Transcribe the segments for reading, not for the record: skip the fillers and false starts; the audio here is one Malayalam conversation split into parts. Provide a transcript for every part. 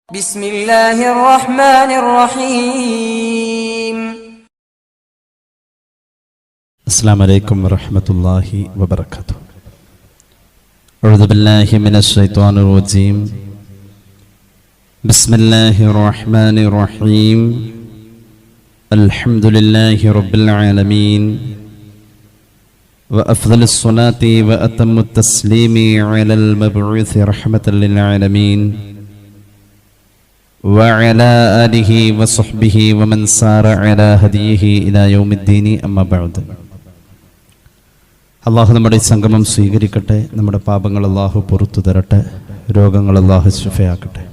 بسم الله الرحمن الرحيم. السلام عليكم ورحمة الله وبركاته. أعوذ بالله من الشيطان الرجيم. بسم الله الرحمن الرحيم. الحمد لله رب العالمين. وأفضل الصلاة وأتم التسليم على المبعوث رحمة للعالمين وعلى آله وصحبه ومن سار على هديه إلى يوم الدين أما بعد. അള്ളാഹു നമ്മുടെ ഈ സംഗമം സ്വീകരിക്കട്ടെ. നമ്മുടെ പാപങ്ങൾ അള്ളാഹു പുറത്തു തരട്ടെ. രോഗങ്ങൾ അള്ളാഹു ശിഫയാക്കട്ടെ.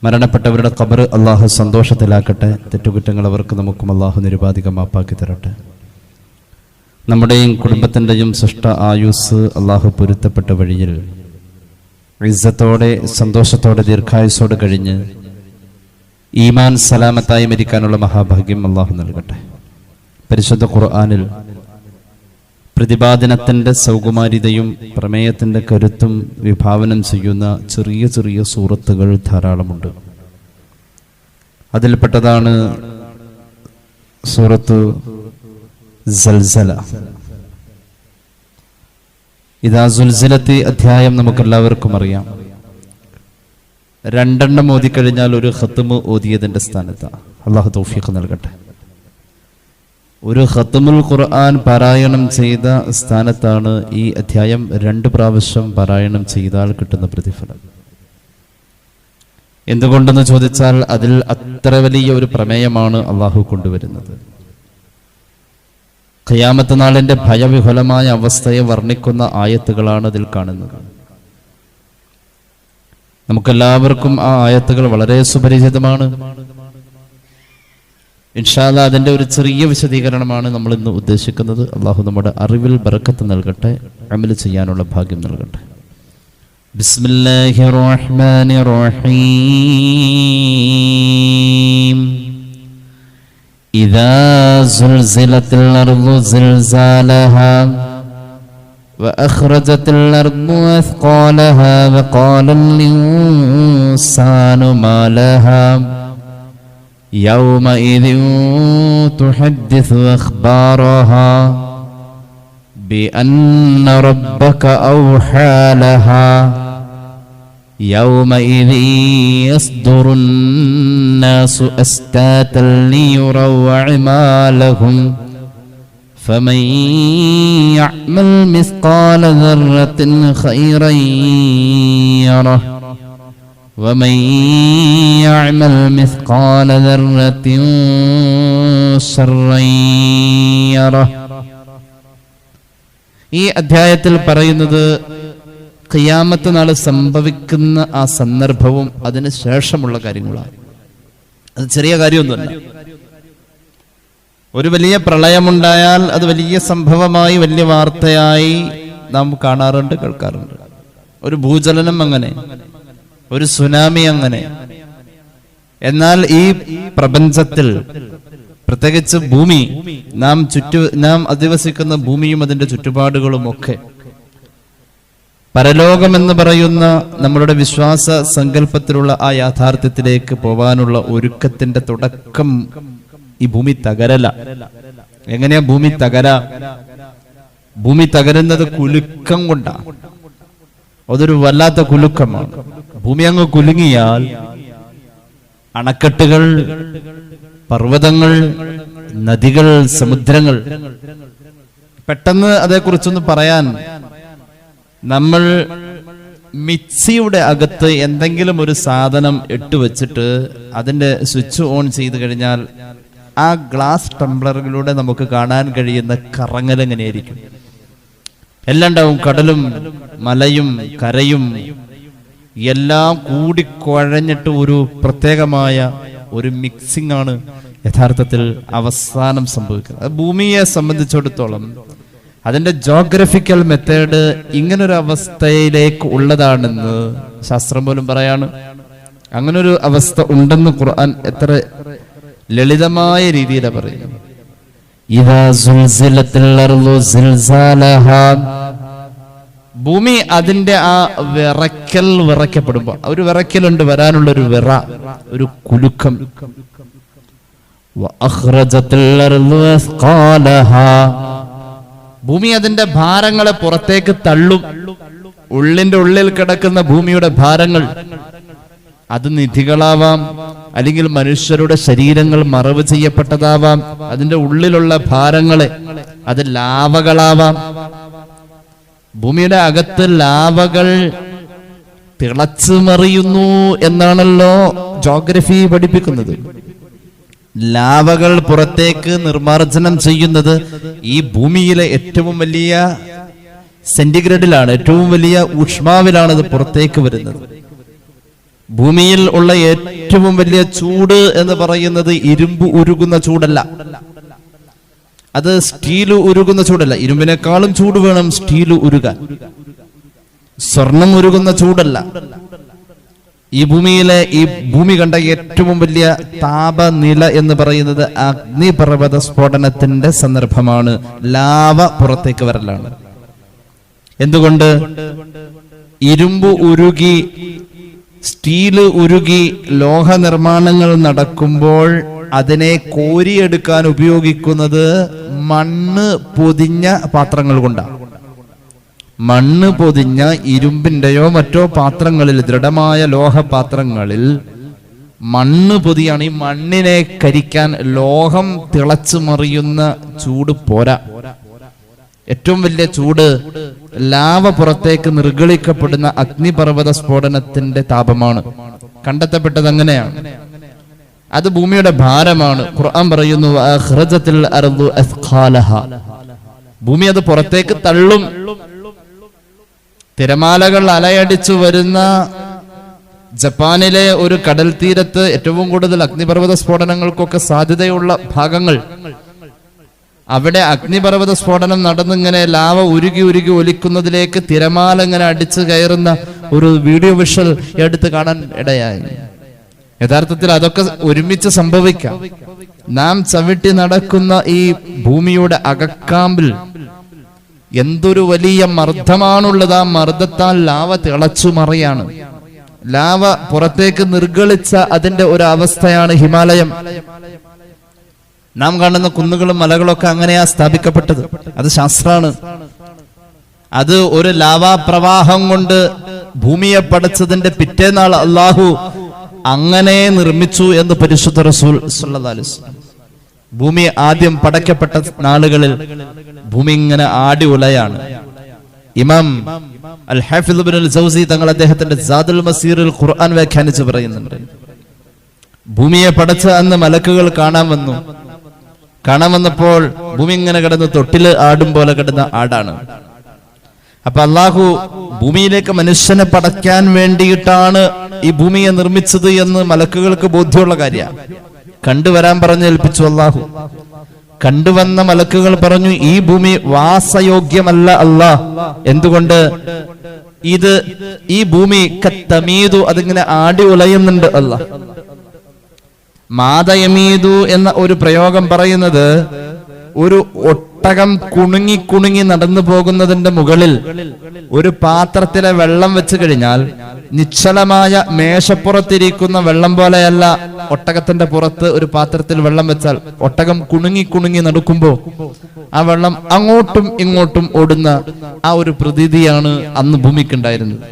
മരണപ്പെട്ടവരുടെ ഖബർ അള്ളാഹു സന്തോഷത്തിലാക്കട്ടെ. തെറ്റുകുറ്റങ്ങൾ അവർക്ക് നമുക്കും അള്ളാഹു നിരുപാധികം മാപ്പാക്കി തരട്ടെ. നമ്മുടെയും കുടുംബത്തിൻ്റെയും സൃഷ്ട ആയുസ് അള്ളാഹു പൊരുത്തപ്പെട്ട വഴിയിൽ ഇസ്സത്തോടെ സന്തോഷത്തോടെ ദീർഘായുസോടെ കഴിഞ്ഞ് ഈമാൻ സലാമത്തായി മരിക്കാനുള്ള മഹാഭാഗ്യം അള്ളാഹു നൽകട്ടെ. പരിശുദ്ധ ഖുർആനിൽ പ്രതിപാദനത്തിൻ്റെ സൗകുമാര്യതയും പ്രമേയത്തിൻ്റെ കരുത്തും വിഭാവനം ചെയ്യുന്ന ചെറിയ ചെറിയ സൂറത്തുകൾ ധാരാളമുണ്ട്. അതിൽപ്പെട്ടതാണ് സൂറത്ത് സൽസല. ഇദാ സുൽസിലത്തി അധ്യായം നമുക്കെല്ലാവർക്കും അറിയാം. 2 എണ്ണം ഓതിക്കഴിഞ്ഞാൽ ഒരു ഖത്മ് ഓതിയതിൻ്റെ സ്ഥാനത്താണ്. അള്ളാഹു തൗഫീഖ് നൽകട്ടെ. ഒരു ഖത്മുൽ ഖുർആൻ പാരായണം ചെയ്ത സ്ഥാനത്താണ് ഈ അധ്യായം 2 പ്രാവശ്യം പാരായണം ചെയ്താൽ കിട്ടുന്ന പ്രതിഫലം. എന്തുകൊണ്ടെന്ന് ചോദിച്ചാൽ അതിൽ അത്ര വലിയ ഒരു പ്രമേയമാണ് അള്ളാഹു കൊണ്ടുവരുന്നത്. ഖിയാമത്ത് നാളിന്റെ ഭയവിഹുലമായ അവസ്ഥയെ വർണ്ണിക്കുന്ന ആയത്തുകളാണ് അതിൽ കാണുന്നത്. നമുക്കെല്ലാവർക്കും ആ ആയത്തുകൾ വളരെ സുപരിചിതമാണ്. ഇൻഷാ അല്ലാഹ് അതിന്റെ ഒരു ചെറിയ വിശദീകരണമാണ് നമ്മൾ ഇന്ന് ഉദ്ദേശിക്കുന്നത്. അള്ളാഹു നമ്മുടെ അറിവിൽ ബറക്കത്ത് നൽകട്ടെ, അമൽ ചെയ്യാനുള്ള ഭാഗ്യം നൽകട്ടെ. ബിസ്മില്ലാഹിർ റഹ്മാനിർ റഹീം. إذا زلزلت الأرض زلزالها وأخرجت الأرض أثقالها وقال الإنسان ما لها يومئذ تحدث أخبارها بأن ربك أوحى لها يومئذ يصدر الناس أشتاتا ليروا أعمالهم فمن يعمل مثقال ذرة خيرا يره ومن يعمل مثقال ذرة شرا يره. ഈ അധ്യായത്തിൽ പറയുന്നത് ഖിയാമത്ത് നാൾ സംഭവിക്കുന്ന ആ സന്ദർഭവും അതിന് ശേഷമുള്ള കാര്യങ്ങളാണ്. അത് ചെറിയ കാര്യമൊന്നുമല്ല. ഒരു വലിയ പ്രളയമുണ്ടായാൽ അത് വലിയ സംഭവമായി, വലിയ വാർത്തയായി നാം കാണാറുണ്ട്, കേൾക്കാറുണ്ട്. ഒരു ഭൂചലനം അങ്ങനെ, ഒരു സുനാമി അങ്ങനെ. എന്നാൽ ഈ പ്രപഞ്ചത്തിൽ, പ്രത്യേകിച്ച് ഭൂമി, നാം അധിവസിക്കുന്ന ഭൂമിയും അതിന്റെ ചുറ്റുപാടുകളും ഒക്കെ പരലോകമെന്ന് പറയുന്ന നമ്മളുടെ വിശ്വാസ സങ്കല്പത്തിലുള്ള ആ യാഥാർത്ഥ്യത്തിലേക്ക് പോവാനുള്ള ഒരുക്കത്തിന്റെ തുടക്കം ഈ ഭൂമി തകരല. എങ്ങനെയാ ഭൂമി തകരാ? ഭൂമി തകരുന്നത് കുലുക്കം കൊണ്ടാണ്. അതൊരു വല്ലാത്ത കുലുക്കമാണ്. ഭൂമി അങ്ങ് കുലുങ്ങിയാൽ അണക്കെട്ടുകൾ, പർവ്വതങ്ങൾ, നദികൾ, സമുദ്രങ്ങൾ, പെട്ടെന്ന് അതേക്കുറിച്ചൊന്ന് പറയാൻ, നമ്മൾ മിക്സിയുടെ അകത്ത് എന്തെങ്കിലും ഒരു സാധനം ഇട്ട് വെച്ചിട്ട് അതിന്റെ സ്വിച്ച് ഓൺ ചെയ്ത് കഴിഞ്ഞാൽ ആ ഗ്ലാസ് ടംബ്ലറിലൂടെ നമുക്ക് കാണാൻ കഴിയുന്ന കറങ്ങൽ എങ്ങനെയായിരിക്കും? എല്ലാം ഉണ്ടാവും. കടലും മലയും കരയും എല്ലാം കൂടിക്കുഴഞ്ഞിട്ട് ഒരു പ്രത്യേകമായ ഒരു മിക്സിംഗ് ആണ് യഥാർത്ഥത്തിൽ അവസാനം സംഭവിക്കുന്നത്. ഭൂമിയെ സംബന്ധിച്ചിടത്തോളം അതിന്റെ ജോഗ്രഫിക്കൽ മെത്തേഡ് ഇങ്ങനൊരു അവസ്ഥയിലേക്ക് ഉള്ളതാണെന്ന് ശാസ്ത്രം പോലും പറയാണ്. അങ്ങനൊരു അവസ്ഥ ഉണ്ടെന്ന് ഖുർആൻ എത്ര ലളിതമായ രീതിയിലാണ് പറയുന്നത്. ഇദാ സുൽസിലത്തിൽ അർളു സിൽസാലഹാ ഭൂമി അതിന്റെ ആ വിറയ്ക്കപ്പെടുമ്പോ ഒരു വിറയ്ക്കലുണ്ട്, വരാനുള്ള ഒരു വിറ, ഒരു കുലുക്കം. ഭൂമി അതിന്റെ ഭാരങ്ങളെ പുറത്തേക്ക് തള്ളും. ഉള്ളിന്റെ ഉള്ളിൽ കിടക്കുന്ന ഭൂമിയുടെ ഭാരങ്ങൾ, അത് നിധികളാവാം, അല്ലെങ്കിൽ മനുഷ്യരുടെ ശരീരങ്ങൾ മറവ് ചെയ്യപ്പെട്ടതാവാം. അതിന്റെ ഉള്ളിലുള്ള ഭാരങ്ങളെ, അത് ലാവകളാവാം. ഭൂമിയുടെ അകത്ത് ലാവകൾ തിളച്ചു മറിയുന്നു എന്നാണല്ലോ ജോഗ്രഫി പഠിപ്പിക്കുന്നത്. ലാവകൾ പുറത്തേക്ക് നിർമ്മാർജ്ജനം ചെയ്യുന്നത് ഈ ഭൂമിയിലെ ഏറ്റവും വലിയ സെന്റിഗ്രേഡിലാണ്, ഏറ്റവും വലിയ ഊഷ്മാവിലാണ് ഇത് പുറത്തേക്ക് വരുന്നത്. ഭൂമിയിൽ ഉള്ള ഏറ്റവും വലിയ ചൂട് എന്ന് പറയുന്നത് ഇരുമ്പ് ഉരുകുന്ന ചൂടല്ല, അത് സ്റ്റീല് ഉരുകുന്ന ചൂടല്ല. ഇരുമ്പിനേക്കാളും ചൂട് വേണം സ്റ്റീല് ഉരുകാൻ. സ്വർണം ഉരുകുന്ന ചൂടല്ല. ഈ ഭൂമി കണ്ട ഏറ്റവും വലിയ താപനില എന്ന് പറയുന്നത് അഗ്നിപർവ്വത സ്ഫോടനത്തിന്റെ സന്ദർഭമാണ്. ലാവ പുറത്തേക്ക് വരലാണ്. എന്തുകൊണ്ട്? ഇരുമ്പ് ഉരുകി, സ്റ്റീല് ഉരുകി ലോഹ നിർമ്മാണങ്ങൾ നടക്കുമ്പോൾ അതിനെ കോരിയെടുക്കാൻ ഉപയോഗിക്കുന്നത് മണ്ണ് പൊതിഞ്ഞ പാത്രങ്ങൾ കൊണ്ടാണ്. മണ്ണ് പൊതിഞ്ഞ ഇരുമ്പിന്റെയോ മറ്റോ പാത്രങ്ങളിൽ, ദൃഢമായ ലോഹപാത്രങ്ങളിൽ മണ്ണ് പൊതിയാണ്. ഈ മണ്ണിനെ കരിക്കാൻ ലോഹം തിളച്ചു മറിയുന്ന ചൂട് പോരാ. ഏറ്റവും വലിയ ചൂട് ലാവ പുറത്തേക്ക് നിർഗളിക്കപ്പെടുന്ന അഗ്നിപർവ്വത സ്ഫോടനത്തിന്റെ താപമാണ്. കണ്ടെത്തപ്പെട്ടത് അങ്ങനെയാണ്. അത് ഭൂമിയുടെ ഭാരമാണ്. ഖുർആൻ പറയുന്നു, ഭൂമി അത് പുറത്തേക്ക് തള്ളും. തിരമാലകൾ അലയടിച്ചു വരുന്ന ജപ്പാനിലെ ഒരു കടൽ തീരത്ത് ഏറ്റവും കൂടുതൽ അഗ്നിപർവ്വത സ്ഫോടനങ്ങൾക്കൊക്കെ സാധ്യതയുള്ള ഭാഗങ്ങൾ, അവിടെ അഗ്നിപർവ്വത സ്ഫോടനം നടന്നിങ്ങനെ ലാവ ഉരുകി ഒലിക്കുന്നതിലേക്ക് തിരമാല ഇങ്ങനെ അടിച്ചു കയറുന്ന ഒരു വീഡിയോ വിഷ്വൽ എടുത്ത് കാണാൻ ഇടയായി. യഥാർത്ഥത്തിൽ അതൊക്കെ ഒരുമിച്ച് സംഭവിക്കാം. നാം ചവിട്ടി നടക്കുന്ന ഈ ഭൂമിയുടെ അകക്കാമ്പിൽ എന്തൊരു വലിയ മർദ്ദമാണുള്ളത്. ആ മർദ്ദത്താൽ ലാവ തിളച്ചു മറിയാണ്. ലാവ പുറത്തേക്ക് നിർഗളിച്ച അതിന്റെ ഒരു അവസ്ഥയാണ് ഹിമാലയം. നാം കാണുന്ന കുന്നുകളും മലകളൊക്കെ അങ്ങനെയാ സ്ഥാപിക്കപ്പെട്ടത്. അത് ശാസ്ത്രമാണ്. അത് ഒരു ലാവാപ്രവാഹം കൊണ്ട് ഭൂമിയെ പടച്ചതിന്റെ പിറ്റേനാൾ അള്ളാഹു അങ്ങനെ നിർമ്മിച്ചു എന്ന് പരിശുദ്ധ റസൂൽ സല്ലല്ലാഹു അലൈഹി വസല്ലം. ഭൂമി ആദ്യം പടക്കപ്പെട്ട നാളുകളിൽ ഭൂമി ഇങ്ങനെ ആടി ഉലയാണ്. ഇമാം അൽ ഹാഫിദ് ഇബ്നുൽ ജൗസി തങ്ങൾ അദ്ദേഹത്തിന്റെ സാദുൽ മസീറിൽ ഖുർആൻ വ്യാഖ്യാനിച്ച് പറയുന്നുണ്ട്, ഭൂമിയെ പടച്ച അന്ന് മലക്കുകൾ കാണാൻ വന്നപ്പോൾ ഭൂമി ഇങ്ങനെ കിടന്ന് തൊട്ടില് ആടും പോലെ കിടന്ന ആടാണ്. അപ്പൊ അള്ളാഹു ഭൂമിയിലേക്ക് മനുഷ്യനെ പടയ്ക്കാൻ വേണ്ടിയിട്ടാണ് ഈ ഭൂമിയെ നിർമ്മിച്ചത് എന്ന് മലക്കുകൾക്ക് ബോധ്യമുള്ള കാര്യമാണ്. കണ്ടുവരാൻ പറഞ്ഞ് ഏൽപ്പിച്ചു അള്ളാഹു. കണ്ടുവന്ന മലക്കുകൾ പറഞ്ഞു, ഈ ഭൂമി വാസയോഗ്യമല്ല അല്ലാഹ്. എന്തുകൊണ്ട്? ഈ ഭൂമി കത്തമീദു, അതിങ്ങനെ ആടി ഉലയുന്നുണ്ട് അല്ലാഹ്. മാതയമീദു എന്ന ഒരു പ്രയോഗം പറയുന്നത്, ഒരു ഒട്ടകം കുണുങ്ങി നടന്നു പോകുന്നതിന്റെ മുകളിൽ ഒരു പാത്രത്തിലെ വെള്ളം വെച്ച് കഴിഞ്ഞാൽ നിശ്ചലമായ മേശപ്പുറത്തിരിക്കുന്ന വെള്ളം പോലെയല്ല ഒട്ടകത്തിന്റെ പുറത്ത് ഒരു പാത്രത്തിൽ വെള്ളം വെച്ചാൽ ഒട്ടകം കുണുങ്ങി നടക്കുമ്പോ ആ വെള്ളം അങ്ങോട്ടും ഇങ്ങോട്ടും ഓടുന്ന ആ ഒരു പ്രതീതിയാണ് അന്ന് ഭൂമിക്കുണ്ടായിരുന്നത്.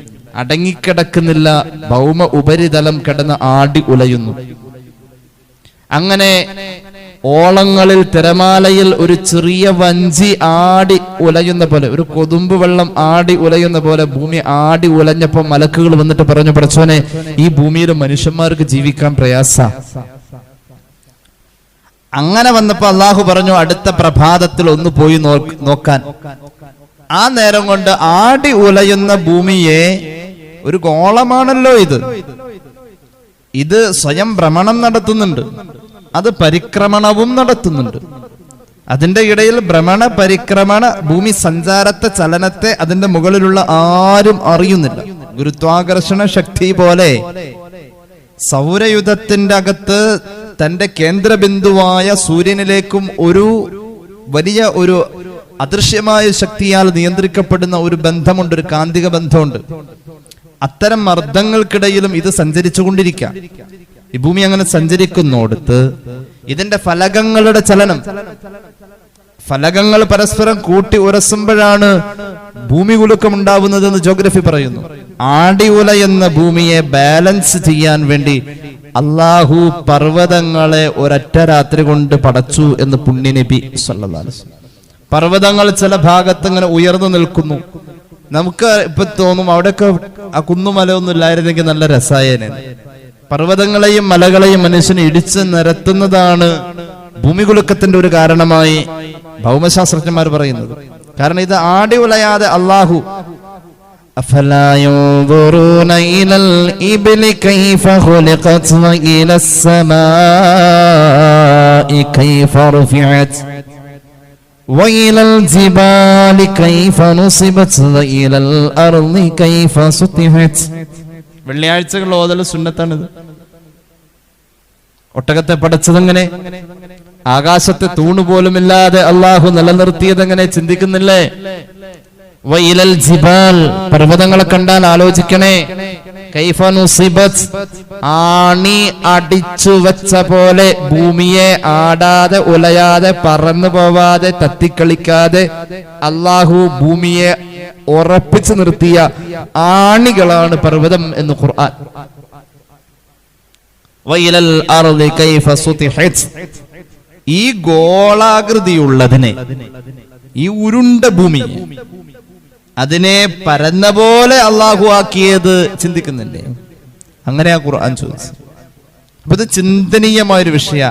അടങ്ങിക്കിടക്കുന്നില്ല, ഭൗമ ഉപരിതലം കിടന്ന് ആടി ഉലയുന്നു. അങ്ങനെ ഓളങ്ങളിൽ തിരമാലയിൽ ഒരു ചെറിയ വഞ്ചി ആടി ഉലയുന്ന പോലെ, ഒരു കൊതുമ്പ് വെള്ളം ആടി ഉലയുന്ന പോലെ ഭൂമി ആടി ഉലഞ്ഞപ്പോ മലക്കുകൾ വന്നിട്ട് പറഞ്ഞു, പടച്ചോനെ, ഈ ഭൂമിയിൽ മനുഷ്യന്മാർക്ക് ജീവിക്കാൻ പ്രയാസ. അങ്ങനെ വന്നപ്പോ അള്ളാഹു പറഞ്ഞു, അടുത്ത പ്രഭാതത്തിൽ ഒന്ന് പോയി നോക്കാൻ. ആ നേരം കൊണ്ട് ആടി ഉലയുന്ന ഭൂമിയെ, ഒരു ഗോളമാണല്ലോ ഇത് സ്വയം ഭ്രമണം നടത്തുന്നുണ്ട്, അത് പരിക്രമണവും നടത്തുന്നുണ്ട്. അതിന്റെ ഇടയിൽ ഭ്രമണ പരിക്രമണ ഭൂമി സഞ്ചാരത്തെ, ചലനത്തെ അതിന്റെ മുകളിലുള്ള ആരും അറിയുന്നില്ല. ഗുരുത്വാകർഷണ ശക്തി പോലെ സൗരയുധത്തിന്റെ അകത്ത് തന്റെ കേന്ദ്രബിന്ദുവായ സൂര്യനിലേക്കും ഒരു വലിയ ഒരു അദൃശ്യമായ ശക്തിയാൽ നിയന്ത്രിക്കപ്പെടുന്ന ഒരു ബന്ധമുണ്ട്, ഒരു കാന്തിക ബന്ധമുണ്ട്. അത്തരം മർദ്ദങ്ങൾക്കിടയിലും ഇത് സഞ്ചരിച്ചുകൊണ്ടിരിക്കാം. ഈ ഭൂമി അങ്ങനെ സഞ്ചരിക്കുന്നോടത്ത് ഇതിന്റെ ഫലകങ്ങളുടെ ചലനം, ഫലകങ്ങൾ പരസ്പരം കൂട്ടി ഉരസുമ്പോഴാണ് ഭൂമി കുലുക്കം ഉണ്ടാവുന്നതെന്ന് ജോഗ്രഫി പറയുന്നു. ആടി ഉലയുന്ന ഭൂമിയെ ബാലൻസ് ചെയ്യാൻ വേണ്ടി അള്ളാഹു പർവ്വതങ്ങളെ ഒരൊറ്റ രാത്രി കൊണ്ട് പടച്ചു എന്ന് പുണ്യനബി സല്ലല്ലാഹു അലൈഹി വസല്ലം. പർവ്വതങ്ങൾ ചില ഭാഗത്ത് ഇങ്ങനെ ഉയർന്നു നിൽക്കുന്നു. നമുക്ക് ഇപ്പൊ തോന്നും അവിടെയൊക്കെ ആ കുന്നുമലയൊന്നും ഇല്ലായിരുന്നെങ്കിൽ നല്ല രസായന. പർവ്വതങ്ങളെയും മലകളെയും മനുഷ്യന് ഇടിച്ച് നിരത്തുന്നതാണ് ഭൂമി കുലുക്കത്തിന്റെ ഒരു കാരണമായി ഭൗമശാസ്ത്രജ്ഞന്മാർ പറയുന്നത്. കാരണം ഇത് ആടി ഉലയാതെ അള്ളാഹു أفلا ينظرون إلى الإبل كيف خلقت وإلى السماء كيف رفعت وإلى الجبال كيف نصبت وإلى الأرض كيف سطحت. വെള്ളിയാഴ്ചകൾ ഓതൽ സുന്നത്താണിത്. ഒട്ടകത്തെ പടച്ചതെങ്ങനെ, ആകാശത്തെ തൂണുപോലുമില്ലാതെ അള്ളാഹു നിലനിർത്തിയതെങ്ങനെ ചിന്തിക്കുന്നില്ലേ? വൈലൽ ജിബാൽ, പർവ്വതങ്ങളെ കണ്ടാൽ ആലോചിക്കണേ. കൈഫ നുസിബത്, ആണി അടിച്ചു വെച്ച പോലെ ഭൂമിയെ ആടാതെ ഉലയാതെ പറന്നു പോവാതെ തത്തിക്കളിക്കാതെ അള്ളാഹു ഭൂമിയെ ഉറപ്പിച്ചു നിർത്തിയ ആണികളാണ് പർവ്വതം എന്ന് ഖുർആൻ. വൈലൽ അർളി കൈഫ സുതിഹത്, ഈ ഗോളാകൃതിയുള്ളതിനെ, ഈ ഉരുണ്ട ഭൂമി, അതിനെ പരന്ന പോലെ അള്ളാഹു ആക്കിയത് ചിന്തിക്കുന്നില്ലേ? അങ്ങനെയാ ഖുർആൻ ചോദിച്ചത്. അപ്പൊ ഇത് ചിന്തനീയമായൊരു വിഷയ.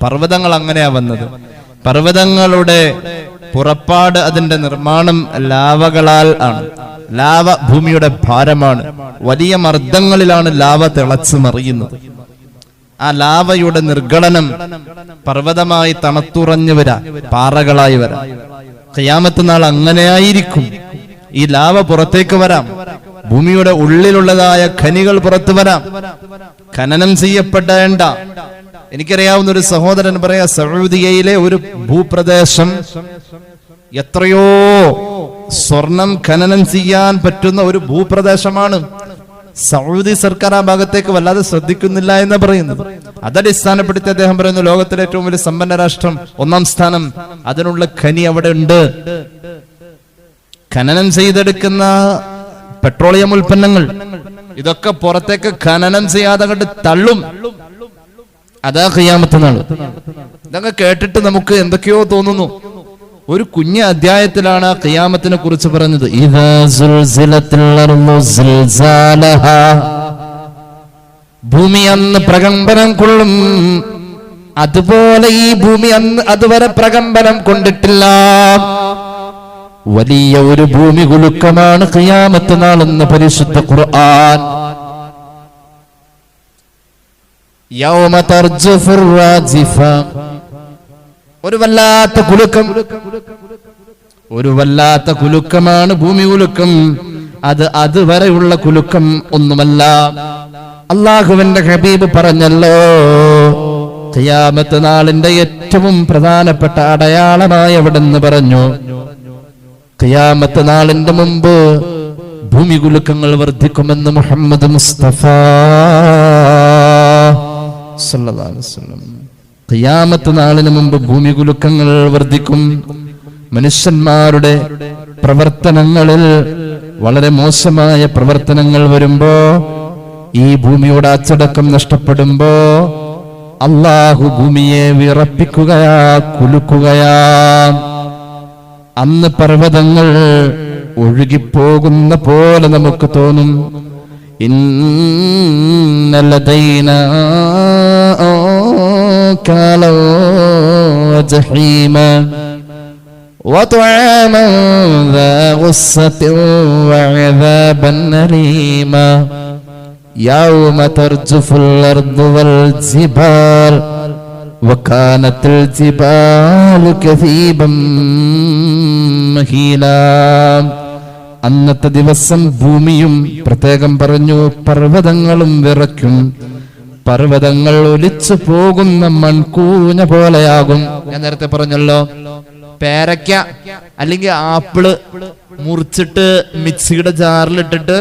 പർവ്വതങ്ങൾ അങ്ങനെയാ വന്നത്. പർവ്വതങ്ങളുടെ പുറപ്പാട്, അതിന്റെ നിർമ്മാണം ലാവകളാൽ ആണ്. ലാവ ഭൂമിയുടെ ഭാരമാണ്. വലിയ മർദ്ദങ്ങളിലാണ് ലാവ തിളച്ചു മറിയുന്നത്. ആ ലാവയുടെ നിർഗളനം പർവ്വതമായി തണുത്തുറഞ്ഞു വരാ, പാറകളായി വരാം. ഖിയാമത്ത് നാൾ അങ്ങനെയായിരിക്കും. ഈ ലാവ പുറത്തേക്ക് വരാം, ഭൂമിയുടെ ഉള്ളിലുള്ളതായ ഖനികൾ പുറത്തു വരാം. ഖനനം ചെയ്യപ്പെടേണ്ട, എനിക്കറിയാവുന്ന ഒരു സഹോദരൻ പറയാ, സൗദിയയിലെ ഒരു ഭൂപ്രദേശം എത്രയോ സ്വർണം ഖനനം ചെയ്യാൻ പറ്റുന്ന ഒരു ഭൂപ്രദേശമാണ്. സൗദി സർക്കാർ ആ ഭാഗത്തേക്ക് വല്ലാതെ ശ്രദ്ധിക്കുന്നില്ല എന്ന് പറയുന്നത്. അതടിസ്ഥാനപ്പെടുത്തി അദ്ദേഹം പറയുന്നു, ലോകത്തിലെ ഏറ്റവും വലിയ സമ്പന്ന രാഷ്ട്രം, 1ാം സ്ഥാനം, അതിനുള്ള ഖനി അവിടെ ഉണ്ട്. ഖനനം ചെയ്തെടുക്കുന്ന പെട്രോളിയം ഉൽപ്പന്നങ്ങൾ ഇതൊക്കെ പുറത്തേക്ക് ഖനനം ചെയ്യാതെ കണ്ട് തള്ളും. അതാ ഖിയാമത്ത് നാൾ. ഇതൊക്കെ കേട്ടിട്ട് നമുക്ക് എന്തൊക്കെയോ തോന്നുന്നു. ഒരു കുഞ്ഞു അധ്യായത്തിലാണ് ഖിയാമത്തിനെ കുറിച്ച് പറഞ്ഞത്. ഭൂമി അന്ന് പ്രകമ്പനം കൊള്ളും, അതുപോലെ ഈ ഭൂമി അന്ന് അതുവരെ പ്രകമ്പനം കൊണ്ടിട്ടില്ല. വലിയ ഒരു ഭൂമി കുലുക്കമാണ് ഖിയാമത്ത് നാളെന്ന് പരിശുദ്ധ ഖുർആൻ. യൗമ തർജുഫുർ റാജിഫ, ഒരു വല്ലാത്ത കുലുക്കം, ഒരു വല്ലാത്ത കുലുക്കമാണ് ഭൂമി കുലുക്കം. അത് അതുവരെയുള്ള കുലുക്കം ഒന്നുമല്ല. അള്ളാഹുവിന്റെ ഹബീബ് പറഞ്ഞല്ലോ, ഖിയാമത്ത് നാളിന്റെ ഏറ്റവും പ്രധാനപ്പെട്ട അടയാളമായി അവിടെന്ന് പറഞ്ഞു, ഖിയാമത്ത് നാളിന്റെ മുമ്പ് ഭൂമി കുലുക്കങ്ങൾ വർദ്ധിക്കുമെന്ന് മുഹമ്മദ് മുസ്തഫ സല്ലല്ലാഹു അലൈഹി വസല്ലം. ഖിയാമത്ത് നാളിന് മുമ്പ് ഭൂമി കുലുക്കങ്ങൾ വർദ്ധിക്കും. മനുഷ്യന്മാരുടെ പ്രവർത്തനങ്ങളിൽ വളരെ മോശമായ പ്രവർത്തനങ്ങൾ വരുമ്പോ, ഈ ഭൂമിയുടെ അച്ചടക്കം നഷ്ടപ്പെടുമ്പോ അള്ളാഹു ഭൂമിയെ വിറപ്പിക്കുകയാ, കുലുക്കുകയാ. അന്ന് പർവ്വതങ്ങൾ ഒഴുകിപ്പോകുന്ന പോലെ നമുക്ക് തോന്നും. ഇന്നലദൈനാ അൻകാലോ വജഹീമാ വതുആമാ ദാ ഗുസ്സത്തിൻ വഅദാബൻ അലീമാ യൗമ തർജുഫുൽ അർദു വൽ ജിബാൽ വകാനത്തിൽ ജിബാലു കസീബൻ മഹീലാ. അന്നത്തെ ദിവസം ഭൂമിയും, പ്രത്യേകം പറഞ്ഞു പർവ്വതങ്ങളും വിറയ്ക്കും. പർവ്വതങ്ങൾ ഒലിച്ചു പോകുന്ന മൺകൂന പോലെയാകും. ഞാൻ നേരത്തെ പറഞ്ഞല്ലോ, പേരയ്ക്ക അല്ലെങ്കിൽ ആപ്പിള് മുറിച്ചിട്ട് മിക്സിയുടെ ജാറിലിട്ടിട്ട്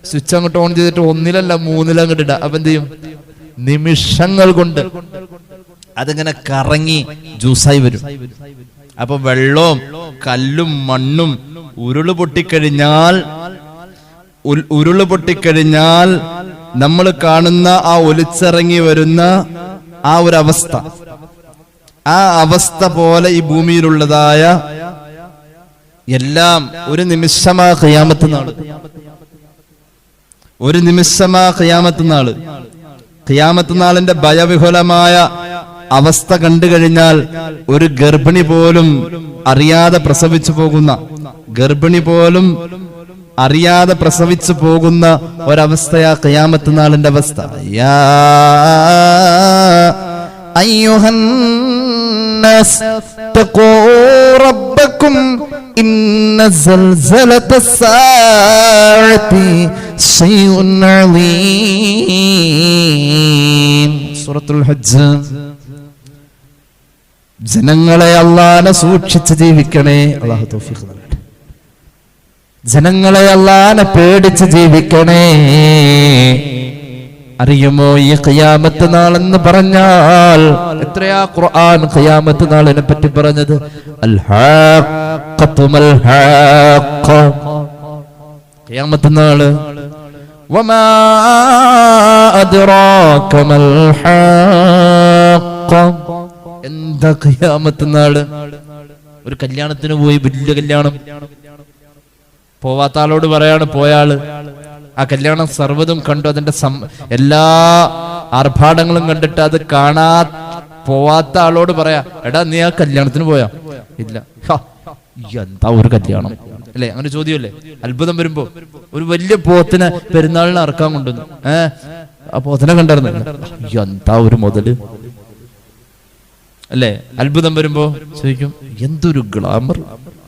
സ്വിച്ച് അങ്ങോട്ട് ഓൺ ചെയ്തിട്ട് 1-ലല്ല 3-ൽ അങ്ങോട്ട് ഇടുക. അപ്പൊ എന്ത് ചെയ്യും? നിമിഷങ്ങൾ കൊണ്ട് അതിങ്ങനെ കറങ്ങി ജ്യൂസായി വരും. അപ്പൊ വെള്ളവും കല്ലും മണ്ണും ഉരുള് പൊട്ടിക്കഴിഞ്ഞാൽ നമ്മൾ കാണുന്ന ആ ഒലിച്ചിറങ്ങി വരുന്ന ആ ഒരു അവസ്ഥ, ആ അവസ്ഥ പോലെ ഈ ഭൂമിയിലുള്ളതായ എല്ലാം ഒരു നിമിഷമാ ഖിയാമത്ത് നാള്. ഒരു നിമിഷമാ ഖിയാമത്ത് നാള്. ഖിയാമത്ത് നാളിന്റെ ഭയവിഹുലമായ അവസ്ഥ കണ്ടു കഴിഞ്ഞാൽ ഒരു ഗർഭിണി പോലും അറിയാതെ പ്രസവിച്ചു പോകുന്ന ഒരവസ്ഥയാ ഖിയാമത്ത് നാളിന്റെ അവസ്ഥ. യാ അയ്യുഹന്നാസ് തഖൂ റബ്ബക്കും ഇന്ന സൽസലത്തസ്സാഅതി ശൈഉൻ അളീം. സൂറത്തുൽ ഹജ്ജ്. ജനങ്ങളെ അല്ലാഹനെ സൂക്ഷിച്ച് ജീവിക്കണേ. അല്ലാഹു തൗഫീഖ് നൽകട്ടെ. ജനങ്ങളെ അല്ലാഹനെ പേടിച്ച് ജീവിക്കണേ. അറിയുമോ ഈ ഖിയാമത്ത് നാളെന്ന് പറഞ്ഞാൽ എത്രയാ ഖുർആൻ ഖിയാമത്ത് നാളിനെ പറ്റി പറഞ്ഞത്? അൽ ഹാഖ്ഖത്തു മൽ ഹാഖ്ഖ. ഖിയാമത്ത് നാള്. വമാ അദ്റാക മൽ ഹാഖ്ഖ. എന്താ ഖിയാമത്ത് നാള്? ഒരു കല്യാണത്തിന് പോയി, വലിയ കല്യാണം. പോവാത്ത ആളോട് പറയാണ് പോയാള്. ആ കല്യാണം സർവ്വതും കണ്ടു, അതിന്റെ എല്ലാ ആർഭാടങ്ങളും കണ്ടിട്ട് അത് പോവാത്ത ആളോട് പറയാ, എടാ നീ ആ കല്യാണത്തിന് പോയാ? ഇല്ല. എന്താ ഒരു കല്യാണം അല്ലെ? അങ്ങനെ ചോദ്യമല്ലേ? അത്ഭുതം വരുമ്പോ ഒരു വലിയ പോത്തിനെ പെരുന്നാളിന് അറക്കാൻ കൊണ്ടുവന്നു. ആ പോത്തിനെ കണ്ടായിരുന്നു. എന്താ ഒരു മുതല് അല്ലേ? അത്ഭുതം വരുമ്പോ ചോദിക്കും, എന്തൊരു ഗ്ലാമർ,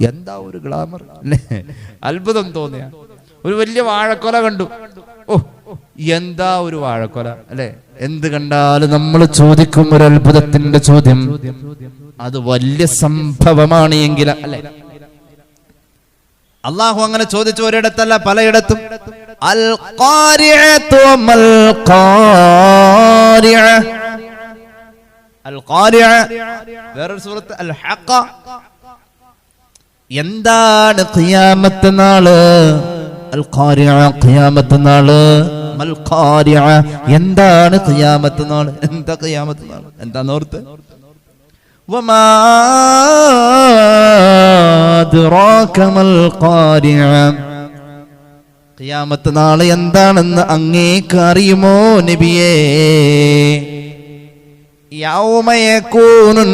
എന്താ ഒരു ഗ്ലാമർ അല്ലേ? അത്ഭുതം തോന്നിയ ഒരു വലിയ വാഴക്കൊല കണ്ടു. ഓ, എന്താ ഒരു വാഴക്കൊല അല്ലെ? എന്ത് കണ്ടാലും നമ്മൾ ചോദിക്കും ഒരു അത്ഭുതത്തിന്റെ ചോദ്യം. അത് വലിയ സംഭവമാണ് എങ്കിൽ അല്ലെ? അള്ളാഹു അങ്ങനെ ചോദിച്ചു ഒരിടത്തല്ല, പലയിടത്തും. അൽ ഖാരിഅതു മൽ ഖാരിഅ. അൽ ഖാരിഅ. വേറൊരു സൂറത്ത് അൽ ഹഖ. എന്താണ് ഖിയാമത്ത് നാള്? അൽ ഖാരിഅ. ഖിയാമത്ത് നാള്. മൽ ഖാരിഅ. എന്താണ് ഖിയാമത്ത് നാള്? എന്താ ഖിയാമത്ത് നാള്? എന്താന്ന് ഓർത്ത്? വമാ അദ്റാക മൽ ഖാരിഅ. ഖിയാമത്ത് നാള് എന്താണെന്ന് അങ്ങേക്ക് അറിയുമോ നബിയേ? യൗമ യകൂനുൻ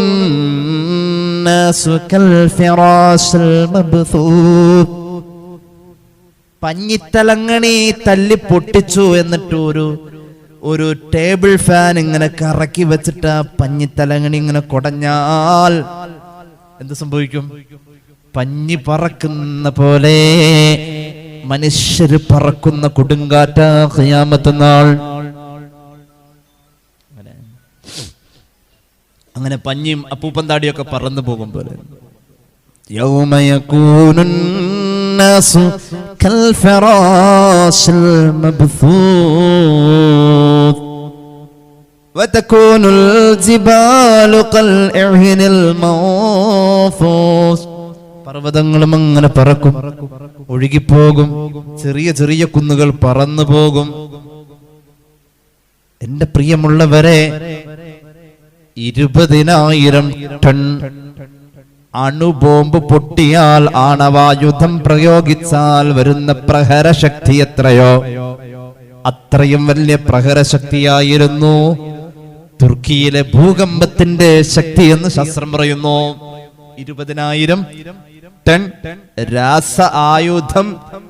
നാസു കൽ ഫിറാശിൽ മബ്സൂത്ത്. പഞ്ഞിത്തലങ്ങണി തല്ലി പൊട്ടിച്ചു എന്നിട്ട് ഒരു ടേബിൾ ഫാൻ ഇങ്ങനെ കറക്കി വെച്ചിട്ട് പഞ്ഞിത്തലങ്ങണി ഇങ്ങനെ കുടഞ്ഞാൽ എന്ത് സംഭവിക്കും? പഞ്ഞി പറക്കുന്ന പോലെ മനുഷ്യര് പറക്കുന്ന കൊടുങ്കാറ്റ ഖിയാമത്ത് നാൾ. അങ്ങനെ പഞ്ഞിയും അപ്പൂപ്പന്താടിയൊക്കെ പറന്നു പോകും പോലെ. യൗമ യകൂനുൻ നാസു കൽ ഫിറാശിൽ മബ്സൂത്ത് വതകൂനുൽ ജിബാലു കൽ ഇഹ്നിൽ മൗഫൂസ്. പർവ്വതങ്ങളും അങ്ങനെ പറക്കും, ഒഴുകിപ്പോകും. ചെറിയ ചെറിയ കുന്നുകൾ പറന്നു പോകും. എന്റെ പ്രിയമുള്ളവരെ, 20,000 ടൺ അണുബോംബ് പൊട്ടിയാൽ, ആണവായുധം പ്രയോഗിച്ചാൽ വരുന്ന പ്രഹരശക്തി എത്രയോ അത്രയും വലിയ പ്രഹരശക്തിയായിരുന്നു തുർക്കിയിലെ ഭൂകമ്പത്തിന്റെ ശക്തി എന്ന് ശാസ്ത്രം പറയുന്നു. 20,000 ടൺ രാസ ആയുധം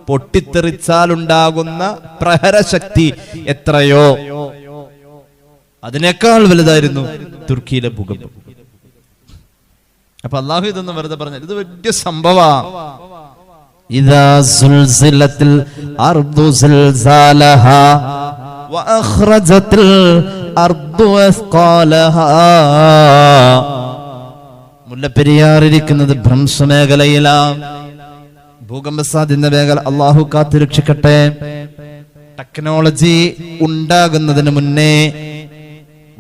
പൊട്ടിത്തെറിച്ചാൽ ഉണ്ടാകുന്ന പ്രഹരശക്തി എത്രയോ അതിനേക്കാൾ വലുതായിരുന്നു തുർക്കിയിലെ ഭൂകമ്പം. അപ്പൊ അള്ളാഹു ഇതൊന്നും വെറുതെ പറഞ്ഞ, ഇത് വലിയ സംഭവമാണ്. ഇദാ സുൽസിലത്തിൽ അർദു സിൽസാലഹാ വഅഖ്റജത്തിൽ അർദു അസ്ഖാലഹാ മുല്ലപ്പെരിയാറിരിക്കുന്നത് ഭ്രംശമേഖലയിലാണ്. ഭൂകമ്പ സാധ്യത മേഖല അള്ളാഹു കാത്തുരക്ഷിക്കട്ടെ. ടെക്നോളജി ഉണ്ടാകുന്നതിന് മുന്നേ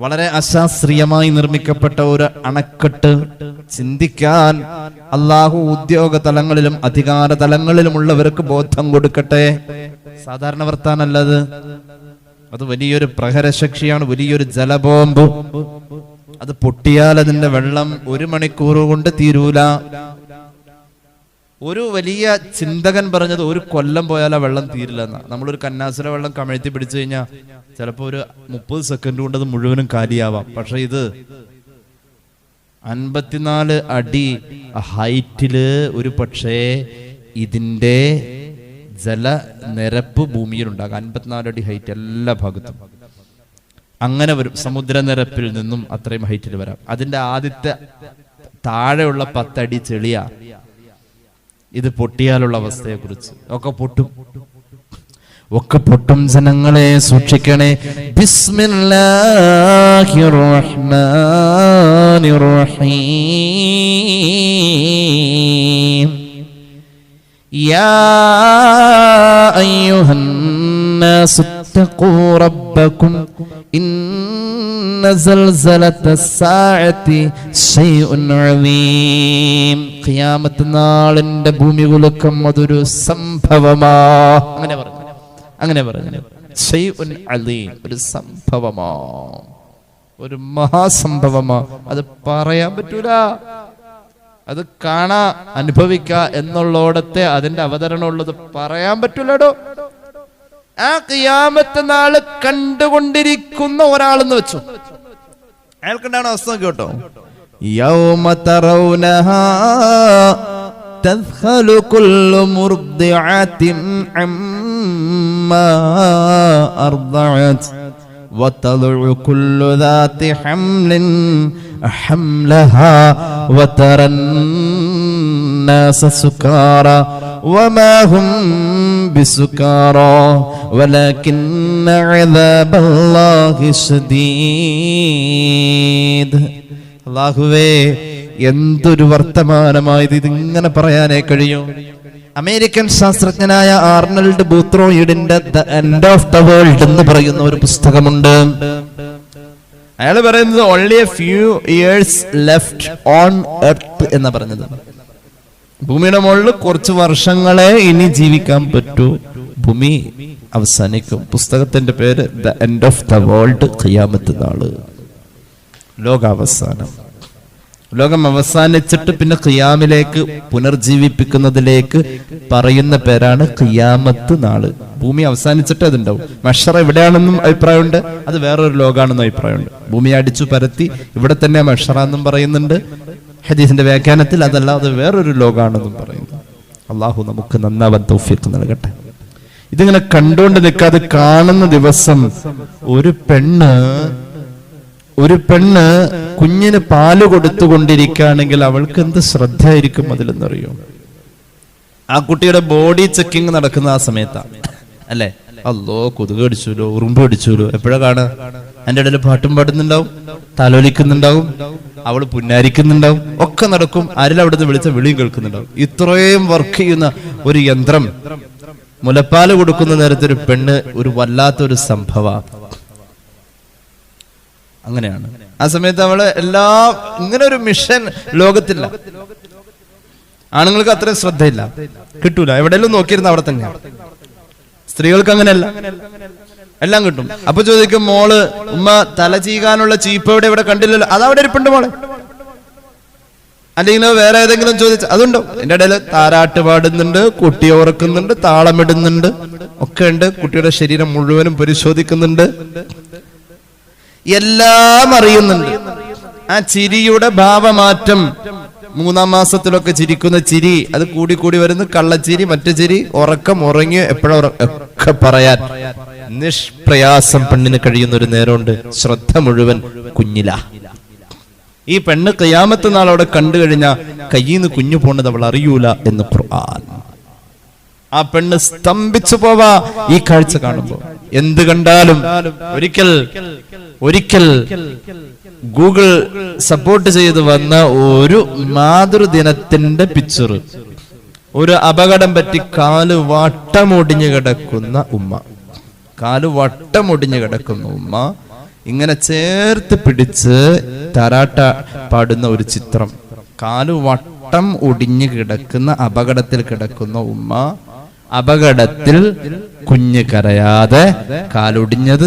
വളരെ അശാസ്ത്രീയമായി നിർമ്മിക്കപ്പെട്ട ഒരു അണക്കെട്ട് ചിന്തിക്കാൻ അള്ളാഹു ഉദ്യോഗ തലങ്ങളിലും അധികാര തലങ്ങളിലുമുള്ളവർക്ക് ബോധം കൊടുക്കട്ടെ. സാധാരണ വർത്താനല്ലത്. അത് വലിയൊരു പ്രഹരശക്തിയാണ്, വലിയൊരു ജലബോംബ്. അത് പൊട്ടിയാൽ അതിന്റെ വെള്ളം 1 മണിക്കൂർ കൊണ്ട് തീരൂല. ഒരു വലിയ ചിന്തകൻ പറഞ്ഞത് 1 കൊല്ലം പോയാൽ ആ വെള്ളം തീരില്ലെന്ന. നമ്മളൊരു കന്നാസിലെ വെള്ളം കമഴ്ത്തി പിടിച്ചു കഴിഞ്ഞാൽ ചിലപ്പോ ഒരു 30 സെക്കൻഡ് കൊണ്ട് അത് മുഴുവനും കാലിയാവാം. പക്ഷെ ഇത് 54 അടി ഹൈറ്റില് ഒരു പക്ഷേ ഇതിന്റെ ജലനിരപ്പ് ഭൂമിയിലുണ്ടാകും. 54 അടി ഹൈറ്റ് എല്ലാ ഭാഗത്തും. അങ്ങനെ വരും. സമുദ്രനിരപ്പിൽ നിന്നും അത്രയും ഹൈറ്റിൽ വരാം. അതിന്റെ ആദ്യത്തെ താഴെയുള്ള 10 അടി ചെളിയാ. ഇത് പൊട്ടിയാലുള്ള അവസ്ഥയെ കുറിച്ച് ഒക്കെ പൊട്ടും. ജനങ്ങളെ സൂക്ഷിക്കണേ. ബിസ്മില്ലാഹിർ റഹ്മാനിർ റഹീം. യാ അയ്യുഹൻ നാസ് ഇത്തഖൂ റബ്ബക്കും ഇന്ന സൽസലത്തസ് സാഅത്തി ശൈഉൻ അളീം. ഖിയാമത്ത് നാളിന്റെ ഭൂമി കുലുക്കം അതൊരു സംഭവമാ. അങ്ങനെ പറഞ്ഞു ശൈഉൻ അളീം, ഒരു സംഭവമാ, ഒരു മഹാസംഭവമാ. അത് പറയാൻ പറ്റൂല. അത് കാണാ അനുഭവിക്ക എന്നുള്ളോടത്തെ അതിന്റെ അവതരണമുള്ളത് പറയാൻ പറ്റൂലടോ. ആ ഖിയാമത്ത് നാള് കണ്ടുകൊണ്ടിരിക്കുന്ന ഒരാളെന്ന് വെച്ചു. അയാൾക്കുണ്ടാണ് അവസ്ഥ കേട്ടോ. യൗമ തറൗനഹാ തദ്ഖലു കുല്ലു മുർദിഅത്തിൻ അമ്മാ അർദഅത് വതദഉ കുല്ലു ദാതി ഹംലിൻ ഹംലഹാ വതറൻ നാസ സുകാരാ വമാ ഹും ബിസുകാരാ വലകിന്ന അദാബല്ലാഹി ശദീദ്. അല്ലാഹുവേ, എന്തൊരു വർത്തമാനമായത്. ഇതിങ്ങനെ പറയാനേ കഴിയൂ. അമേരിക്കൻ ശാസ്ത്രജ്ഞനായ ആർണൽഡ് ബൂത്രോയിഡിന്റെ the end of the world എന്ന് പറയുന്ന ഒരു പുസ്തകമുണ്ട്. അയാൾ പറയുന്നത് only a few years left on earth എന്ന് പറഞ്ഞത്. ഭൂമിയുടെ മുകളിൽ കുറച്ച് വർഷങ്ങളെ ഇനി ജീവിക്കാൻ പറ്റൂ, ഭൂമി അവസാനിക്കും. പുസ്തകത്തിന്റെ പേര് the end of the world, ഖിയാമത്ത് നാള്, ലോകാവസാനം. ലോകം അവസാനിച്ചിട്ട് പിന്നെ ഖിയാമിലേക്ക് പുനർജീവിപ്പിക്കുന്നതിലേക്ക് പറയുന്ന പേരാണ് ഖിയാമത്ത് നാള്. ഭൂമി അവസാനിച്ചിട്ട് അതുണ്ടാവും. മഹ്ശറ എവിടെയാണെന്നും അഭിപ്രായമുണ്ട്, അത് വേറൊരു ലോകാണെന്നും അഭിപ്രായമുണ്ട്. ഭൂമി അടിച്ചു പരത്തി ഇവിടെ തന്നെ മഹ്ശറ എന്നും പറയുന്നുണ്ട്. ഹദീസിന്റെ വ്യാഖ്യാനത്തിൽ അതല്ല, അത് വേറൊരു ലോകാണെന്നും പറയുന്നു. അള്ളാഹു നമുക്ക് നന്നാവാൻ തൗഫീഖ് നൽകട്ടെ. ഇതിങ്ങനെ കണ്ടുകൊണ്ട് നിൽക്കാതെ കാണുന്ന ദിവസം ഒരു പെണ്ണ് കുഞ്ഞിന് പാല് കൊടുത്തുകൊണ്ടിരിക്കുകയാണെങ്കിൽ അവൾക്ക് എന്ത് ശ്രദ്ധയായിരിക്കും അതിലെന്നറിയോ? ആ കുട്ടിയുടെ ബോഡി ചെക്കിങ് നടക്കുന്ന ആ സമയത്താണ് അല്ലെ. അല്ലോ, കൊതുക് അടിച്ചൂലോ, ഉറുമ്പ് അടിച്ചൂലോ, എപ്പോഴാ കാണുക? അതിന്റെ ഇടയിൽ പാട്ടും പാടുന്നുണ്ടാവും, താലോലിക്കുന്നുണ്ടാവും, അവള് പുന്നാരിക്കുന്നുണ്ടാവും, ഒക്കെ നടക്കും. ആരെല്ലാം അവിടുന്ന് വിളിച്ച വിളിയും കേൾക്കുന്നുണ്ടാവും. ഇത്രയും വർക്ക് ചെയ്യുന്ന ഒരു യന്ത്രം മുലപ്പാല് കൊടുക്കുന്ന നേരത്തെ ഒരു പെണ്ണ് ഒരു വല്ലാത്തൊരു സംഭവ. അങ്ങനെയാണ്. ആ സമയത്ത് അവള് ഇങ്ങനെ ഒരു മിഷൻ ലോകത്തില്ല. ആണുങ്ങൾക്ക് അത്രയും ശ്രദ്ധയില്ല, കിട്ടൂല. എവിടെയെങ്കിലും നോക്കിയിരുന്ന അവിടെ തന്നെയാണ്. സ്ത്രീകൾക്ക് അങ്ങനെയല്ല, എല്ലാം കിട്ടും. അപ്പൊ ചോദിക്കും, മോള് ഉമ്മ തല ചീകാനുള്ള ചീപ്പ് ഇവിടെ കണ്ടില്ലല്ലോ, അതവിടെ ഇരിപ്പുണ്ട് മോളെ. അല്ലെങ്കിൽ വേറെ ഏതെങ്കിലും ചോദിച്ച അതുണ്ടോ? എന്റെ ഇടയിൽ താരാട്ട് പാടുന്നുണ്ട്, കുട്ടിയെ ഉറക്കുന്നുണ്ട്, താളമിടുന്നുണ്ട്, ഒക്കെ ഉണ്ട്. കുട്ടിയുടെ ശരീരം മുഴുവനും പരിശോധിക്കുന്നുണ്ട്, എല്ലാം അറിയുന്നുണ്ട്. ആ ചിരിയുടെ ഭാവമാറ്റം, 3-ാം മാസത്തിലൊക്കെ ചിരിക്കുന്ന ചിരി, അത് കൂടി കൂടി വരുന്നു. കള്ളച്ചിരി, മറ്റു ചിരി, ഉറക്കം, ഉറങ്ങി, എപ്പോഴൊക്കെ പറയാൻ നിഷ്പ്രയാസം പെണ്ണിന് കഴിയുന്ന ഒരു നേരമുണ്ട്. ശ്രദ്ധ മുഴുവൻ കുഞ്ഞില. ഈ പെണ്ണ് ഖിയാമത്ത് നാളോടെ കണ്ടു കഴിഞ്ഞാൽ കയ്യിൽ നിന്ന് കുഞ്ഞു പോണത് അവൾ അറിയൂല എന്ന് ഖുർആൻ. ആ പെണ്ണ് സ്തംഭിച്ചു പോവാ ഈ കാഴ്ച കാണുമ്പോ. എന്ത് കണ്ടാലും ഒരിക്കൽ ഗൂഗിൾ സപ്പോർട്ട് ചെയ്ത് വന്ന ഒരു മാതൃദിനത്തിന്റെ പിക്ചർ. ഒരു അപകടം പറ്റി കാല് വട്ടമൊടിഞ്ഞു കിടക്കുന്ന ഉമ്മ, ഇങ്ങനെ ചേർത്ത് പിടിച്ച് താരാട്ട പാടുന്ന ഒരു ചിത്രം. കാല് വട്ടം ഒടിഞ്ഞു കിടക്കുന്ന, അപകടത്തിൽ കിടക്കുന്ന ഉമ്മ, അപകടത്തിൽ കുഞ്ഞ് കരയാതെ, കാലൊടിഞ്ഞത്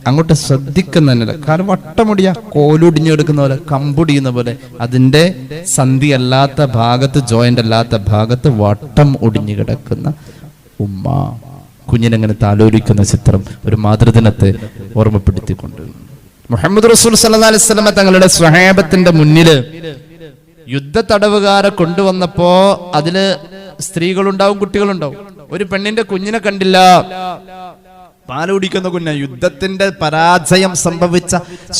അങ്ങോട്ട് ശ്രദ്ധിക്കുന്നില്ല. കാല് വട്ടമൊടിയ കോലൊടിഞ്ഞു കിടക്കുന്ന പോലെ, കമ്പൊടിയുന്ന പോലെ, അതിന്റെ സന്ധി അല്ലാത്ത ഭാഗത്ത്, ജോയിന്റ് അല്ലാത്ത ഭാഗത്ത് വട്ടം ഒടിഞ്ഞു കിടക്കുന്ന ഉമ്മ, കുഞ്ഞിനെങ്ങനെ താലോലിക്കുന്ന ചിത്രം ഒരു മാതൃദിനത്തെ ഓർമ്മപ്പെടുത്തിക്കൊണ്ട് മുഹമ്മദ് റസൂൽ സല്ലല്ലാഹു അലൈഹി വസല്ലം തങ്ങളുടെ സ്വഹാബത്തിന്റെ മുന്നില് യുദ്ധ തടവുകാരെ കൊണ്ടുവന്നപ്പോ അതില് സ്ത്രീകളുണ്ടാവും, കുട്ടികളുണ്ടാവും. ഒരു പെണ്ണിന്റെ കുഞ്ഞിനെ കണ്ടില്ല, പാല് കുടിക്കുന്ന കുഞ്ഞ. യുദ്ധത്തിന്റെ പരാജയം സംഭവിച്ച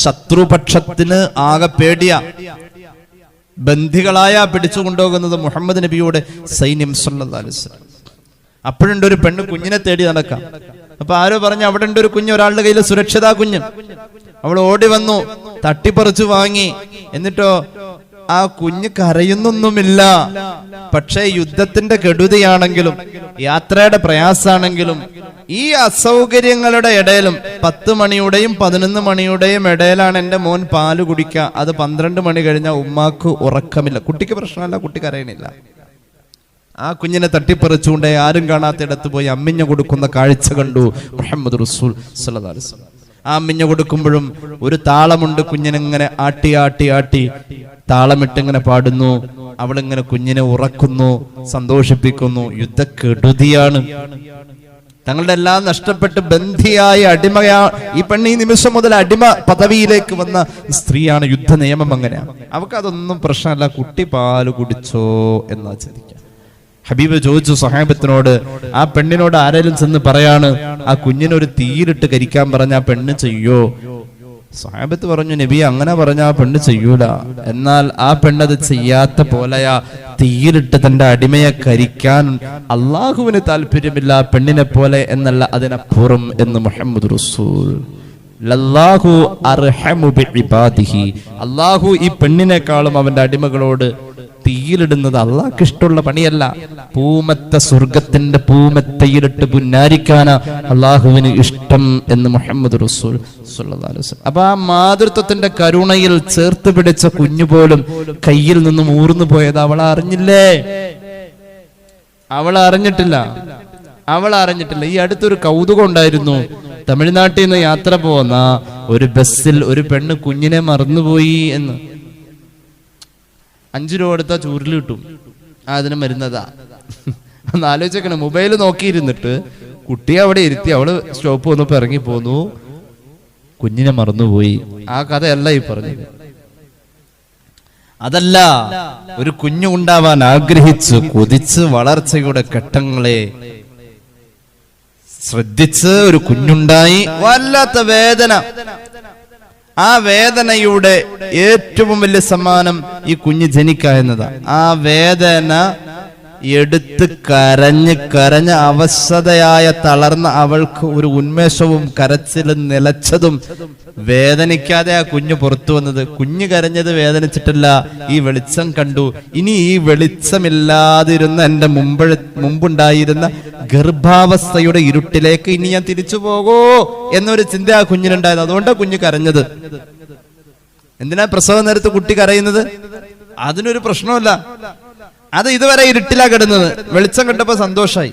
ശത്രുപക്ഷത്തിന് ആകെ പേടിയ, ബന്ധികളായ പിടിച്ചു കൊണ്ടുപോകുന്നത് മുഹമ്മദ് നബിയുടെ സൈന്യം സല്ലല്ലാഹു അലൈഹി വസല്ലം. അപ്പോഴുണ്ട് ഒരു പെണ്ണ് കുഞ്ഞിനെ തേടി നടക്കാം. അപ്പൊ ആരോ പറഞ്ഞു അവിടെ ഉണ്ട് ഒരു കുഞ്ഞ്, ഒരാളുടെ കയ്യിൽ സുരക്ഷിതാ കുഞ്ഞ്. അവൾ ഓടി വന്നു, തട്ടിപ്പറിച്ചു വാങ്ങി. എന്നിട്ടോ ആ കുഞ്ഞ് കരയുന്നൊന്നുമില്ല. പക്ഷേ യുദ്ധത്തിന്റെ കെടുതിയാണെങ്കിലും യാത്രയുടെ പ്രയാസാണെങ്കിലും ഈ അസൗകര്യങ്ങളുടെ ഇടയിലും 10 മണിയുടെയും 11 മണിയുടെയും ഇടയിലാണ് എൻ്റെ മോൻ പാല് കുടിക്കുക. അത് 12 മണി കഴിഞ്ഞാൽ ഉമ്മാക്ക് ഉറക്കമില്ല. കുട്ടിക്ക് പ്രശ്നമല്ല, കുട്ടി കരയണില്ല. ആ കുഞ്ഞിനെ തട്ടിപ്പറിച്ചുകൊണ്ട് ആരും കാണാത്തിടത്ത് പോയി അമ്മിഞ്ഞ കൊടുക്കുന്ന കാഴ്ച കണ്ടു മുഹമ്മദ് റസൂൽ സല്ലല്ലാഹു അലൈഹി വസല്ലം. ആ അമ്മിഞ്ഞ കൊടുക്കുമ്പോഴും ഒരു താളമുണ്ട്. കുഞ്ഞിനെങ്ങനെ ആട്ടി ആട്ടി ആട്ടി താളമിട്ടിങ്ങനെ പാടുന്നു. അവളിങ്ങനെ കുഞ്ഞിനെ ഉറക്കുന്നു, സന്തോഷിപ്പിക്കുന്നു. യുദ്ധക്കെടുതിയാണ്. തങ്ങളുടെ എല്ലാം നഷ്ടപ്പെട്ട് ബന്ധിയായ അടിമയാ ഈ പെണ്ണ്. ഈ നിമിഷം മുതൽ അടിമ പദവിയിലേക്ക് വന്ന സ്ത്രീയാണ്. യുദ്ധ നിയമം അങ്ങനെയാണ്. അവക്കതൊന്നും പ്രശ്നമല്ല. കുട്ടി പാല് കുടിച്ചോ എന്നാ ചിന്തിക്കാം. ഹബീബ് ചോദിച്ചു സഹാബത്തിനോട്, ആ പെണ്ണിനോട് ആരെങ്കിലും ചെന്ന് പറയാണ് ആ കുഞ്ഞിനൊരു തീയിലിട്ട് കരിക്കാൻ പറഞ്ഞ ആ പെണ്ണ് ചെയ്യോ? സഹാബത്ത് പറഞ്ഞു, നബി അങ്ങനെ പറഞ്ഞ ആ പെണ്ണ് ചെയ്യൂല. എന്നാൽ ആ പെണ്ണത് ചെയ്യാത്ത പോലെയാ തീയിലിട്ട് തന്റെ അടിമയെ കരിക്കാൻ അള്ളാഹുവിന് താല്പര്യമില്ല പെണ്ണിനെ പോലെ എന്നല്ല, അതിനപ്പുറം എന്ന് മുഹമ്മദ് റസൂൽ. ലല്ലാഹു അർഹമു ബിഇബാദിഹി. അള്ളാഹു ഈ പെണ്ണിനെക്കാളും അവന്റെ അടിമകളോട് തീയിലിടുന്നത് അള്ളാഹ്ക്ക് ഇഷ്ടമുള്ള പണിയല്ല. പൂമത്ത സ്വർഗത്തിന്റെ പൂമത്തയിലിട്ട് പുന്നാരിക്കാനാ അള്ളാഹുവിന് ഇഷ്ടം എന്ന് മുഹമ്മദ് റസൂൽ സല്ലല്ലാഹു അലൈഹി വസല്ലം. അപ്പൊ ആ മാതൃത്വത്തിന്റെ കരുണയിൽ ചേർത്ത് പിടിച്ച കുഞ്ഞു പോലും കയ്യിൽ നിന്നും ഊർന്നു പോയത് അവൾ അറിഞ്ഞില്ലേ? അവൾ അറിഞ്ഞിട്ടില്ല. ഈ അടുത്തൊരു കൗതുകം ഉണ്ടായിരുന്നു. തമിഴ്നാട്ടിൽ നിന്ന് യാത്ര പോകുന്ന ഒരു ബസ്സിൽ ഒരു പെണ്ണ് കുഞ്ഞിനെ മറന്നുപോയി എന്ന്. 5 രൂപ കൊടുത്താൽ ചൂരിൽ കിട്ടും. അതിന് മരുന്നതാ. ഒന്ന് ആലോചിക്കണം. മൊബൈൽ നോക്കിയിരുന്നിട്ട് കുട്ടിയെ അവിടെ ഇരുത്തി, അവള് സ്റ്റോപ്പ് വന്നപ്പോ ഇറങ്ങി പോന്നു, കുഞ്ഞിനെ മറന്നുപോയി. ആ കഥയല്ല ഈ പറഞ്ഞത്. അതല്ല, ഒരു കുഞ്ഞു ഉണ്ടാവാൻ ആഗ്രഹിച്ച് കൊതിച്ച് വളർച്ചയുടെ ഘട്ടങ്ങളെ ശ്രദ്ധിച്ച് ഒരു കുഞ്ഞുണ്ടായി. വല്ലാത്ത വേദന. ആ വേദനയുടെ ഏറ്റവും വലിയ സമ്മാനം ഈ കുഞ്ഞ് ജനിക്കുക എന്നതാണ്. ആ വേദന എടുത്ത് കരഞ്ഞ് അവശതയായ തളർന്ന അവൾക്ക് ഒരു ഉന്മേഷവും കരച്ചിലും നിലച്ചതും വേദനിക്കാതെ ആ കുഞ്ഞ് പുറത്തു വന്നത്. കുഞ്ഞ് കരഞ്ഞത് വേദനിച്ചിട്ടില്ല, ഈ വെളിച്ചം കണ്ടു. ഇനി ഈ വെളിച്ചമില്ലാതിരുന്ന എൻ്റെ മുമ്പുണ്ടായിരുന്ന ഗർഭാവസ്ഥയുടെ ഇരുട്ടിലേക്ക് ഇനി ഞാൻ തിരിച്ചു പോകോ എന്നൊരു ചിന്ത ആ കുഞ്ഞിനുണ്ടായത്. അതുകൊണ്ടാണ് കുഞ്ഞ് കരഞ്ഞത്. എന്തിനാ പ്രസവ നേരത്ത് കുട്ടി കരയുന്നത്? അതിനൊരു പ്രശ്നമല്ല. അത് ഇതുവരെ ഇരുട്ടിലാ കിടന്നത്. വെളിച്ചം കണ്ടപ്പോ സന്തോഷായി.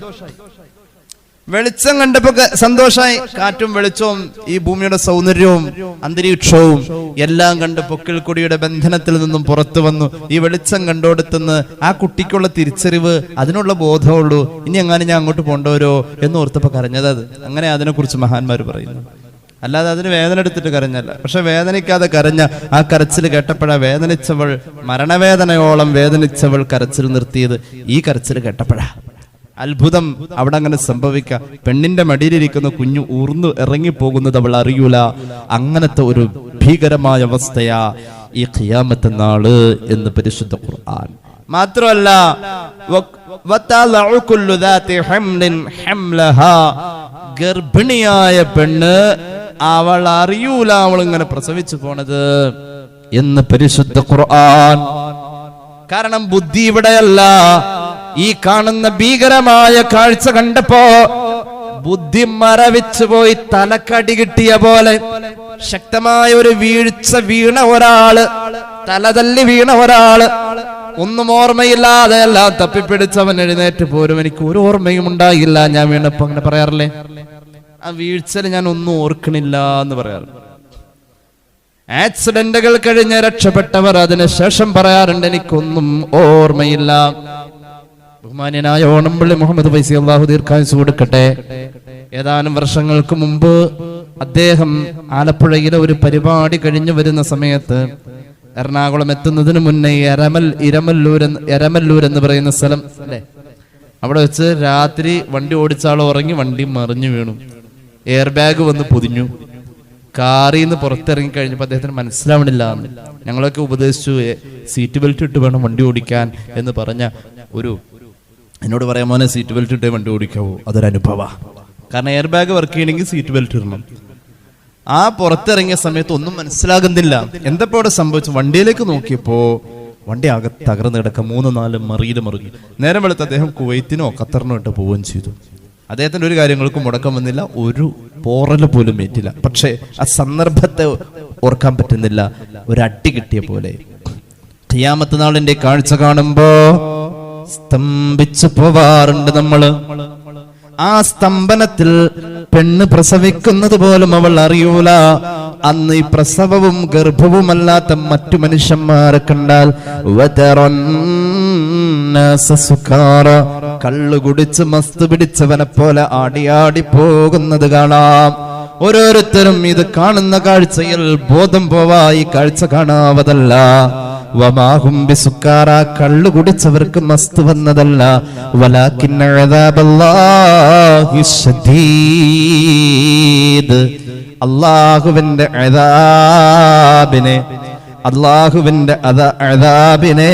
കാറ്റും വെളിച്ചവും ഈ ഭൂമിയുടെ സൗന്ദര്യവും അന്തരീക്ഷവും എല്ലാം കണ്ട് പൊക്കിൾ കൊടിയുടെ ബന്ധനത്തിൽ നിന്നും പുറത്തു വന്നു. ഈ വെളിച്ചം കണ്ടോടുത്തുനിന്ന് ആ കുട്ടിക്കുള്ള തിരിച്ചറിവ്, അതിനുള്ള ബോധമുള്ളൂ. ഇനി എങ്ങാനും ഞാൻ അങ്ങോട്ട് പോണ്ടവരോ എന്ന് ഓർത്തപ്പോ കരഞ്ഞത്. അത് അങ്ങനെ അതിനെക്കുറിച്ച് മഹാന്മാർ പറയുന്നു. അല്ലാതെ അതിന് വേദന എടുത്തിട്ട് കരഞ്ഞല്ല. പക്ഷെ വേദനിക്കാതെ കരഞ്ഞ ആ കരച്ചിൽ കേട്ടപ്പോഴാ വേദനിച്ചവൾ, മരണവേദനയോളം വേദനിച്ചവൾ കരച്ചിൽ നിർത്തിയത് ഈ കരച്ചിൽ കേട്ടപ്പോഴാ. അത്ഭുതം അവിടെ അങ്ങനെ സംഭവിക്കാം. പെണ്ണിന്റെ മടിയിലിരിക്കുന്ന കുഞ്ഞു ഊർന്നു ഇറങ്ങിപ്പോകുന്നത് അവൾ അറിയൂല. അങ്ങനത്തെ ഒരു ഭീകരമായ അവസ്ഥയാ ഈ ഖിയാമത്ത് നാള് എന്ന് പരിശുദ്ധ ഖുർആൻ. മാത്രമല്ല, ഗർഭിണിയായ പെണ്ണ് അവൾ അറിയൂല അവൾ ഇങ്ങനെ പ്രസവിച്ചു പോണത്. എന്ന് പരിശുദ്ധ ഖുർആൻ. കാരണം ബുദ്ധി ഇവിടെയല്ല. ഈ കാണുന്ന ഭീകരമായ കാഴ്ച കണ്ടപ്പോ ബുദ്ധി മരവിച്ചു പോയി, തലക്കടി കിട്ടിയ പോലെ ശക്തമായ ഒരു വീഴ്ച വീണ ഒരാള്, തലതല്ലി വീണ ഒരാള്, ഒന്നും ഓർമ്മയില്ലാതെ എല്ലാം തപ്പിപ്പിടിച്ചവൻ എഴുന്നേറ്റ് പോരും. എനിക്ക് ഒരു ഓർമ്മയും ഉണ്ടായില്ല ഞാൻ വീണപ്പോ. അങ്ങനെ പറയാറില്ലേ? ആ വീഴ്ചയിൽ ഞാൻ ഒന്നും ഓർക്കണില്ല എന്ന് പറയാറുണ്ട്. ആക്സിഡന്റുകൾ കഴിഞ്ഞ് രക്ഷപ്പെട്ടവർ അതിനുശേഷം പറയാറുണ്ട് എനിക്കൊന്നും ഓർമ്മയില്ല. ബഹുമാന്യനായ ഓണംപള്ളി മുഹമ്മദ് ഫൈസി, അള്ളാഹു ദീർഘായുസ്സ് കൊടുക്കട്ടെ, ഏതാനും വർഷങ്ങൾക്ക് മുമ്പ് അദ്ദേഹം ആലപ്പുഴയിലെ ഒരു പരിപാടി കഴിഞ്ഞു വരുന്ന സമയത്ത് എറണാകുളം എത്തുന്നതിന് മുന്നേ എരമല്ലൂർ എന്ന് പറയുന്ന സ്ഥലം അല്ലെ, അവിടെ വെച്ച് രാത്രി വണ്ടി ഓടിച്ചാൾ ഉറങ്ങി, വണ്ടി മറിഞ്ഞു വീണു, എയർ ബാഗ് വന്ന് പൊതിഞ്ഞു. കാറിൽ നിന്ന് പുറത്തിറങ്ങി കഴിഞ്ഞപ്പോൾ അദ്ദേഹത്തിന് മനസ്സിലാവണില്ല. ഞങ്ങളൊക്കെ ഉപദേശിച്ചു സീറ്റ് ബെൽറ്റ് ഇട്ട് വേണം വണ്ടി ഓടിക്കാൻ എന്ന് പറഞ്ഞ എന്നോട് പറയാൻ മോനെ സീറ്റ് ബെൽറ്റ് ഇട്ടേ വണ്ടി ഓടിക്കാവൂ. അതൊരു അനുഭവ. കാരണം എയർ ബാഗ് വർക്ക് ചെയ്യണമെങ്കിൽ സീറ്റ് ബെൽറ്റ് ഇടണം. ആ പുറത്തിറങ്ങിയ സമയത്ത് ഒന്നും മനസ്സിലാകുന്നില്ല. എന്തപ്പോ അവിടെ സംഭവിച്ചു? വണ്ടിയിലേക്ക് നോക്കിയപ്പോ വണ്ടി ആകെ തകർന്ന് കിടക്കുക, 3-4 മറിയിൽ മറിഞ്ഞു. നേരം വെളുത്ത് അദ്ദേഹം കുവൈത്തിനോ ഖത്തറിനോ ഇട്ട് പോവുകയും ചെയ്തു. അദ്ദേഹത്തിന്റെ ഒരു കാര്യങ്ങൾക്കും മുടക്കം വന്നില്ല, ഒരു പോറല് പോലും ഏറ്റില്ല. പക്ഷെ ആ സന്ദർഭത്തെ ഓർക്കാൻ പറ്റുന്നില്ല. ഒരു അടി കിട്ടിയ പോലെ. ഖിയാമത്ത് നാളിന്റെ കാഴ്ച കാണുമ്പോ സ്തംഭിച്ചു പോവാറുണ്ട് നമ്മള്. ആ സ്തംഭനത്തിൽ പെണ്ണ് പ്രസവിക്കുന്നത് പോലും അവൾ അറിയൂല. അന്ന് ഈ പ്രസവവും ഗർഭവുമല്ലാത്ത മറ്റു മനുഷ്യന്മാരെ കണ്ടാൽ കള്ളു കുടിച്ച് മസ്ത് പിടിച്ചവനെ പോലെ ആടിയാടി പോകുന്നത് കാണാം. ഓരോരുത്തരും ഇത് കാണുന്ന കാഴ്ചയിൽ ബോധം പോവാ. ഈ കാഴ്ച കാണാവതല്ല. വമാഹും ബിസുക്കാറ, കള്ളു കുടിച്ചവർക്ക് മസ്ത് വന്നതല്ല. വലാകിന്ന അദാബല്ലാഹി ശദീദ്, അല്ലാഹുവിന്റെ അദാബിനെ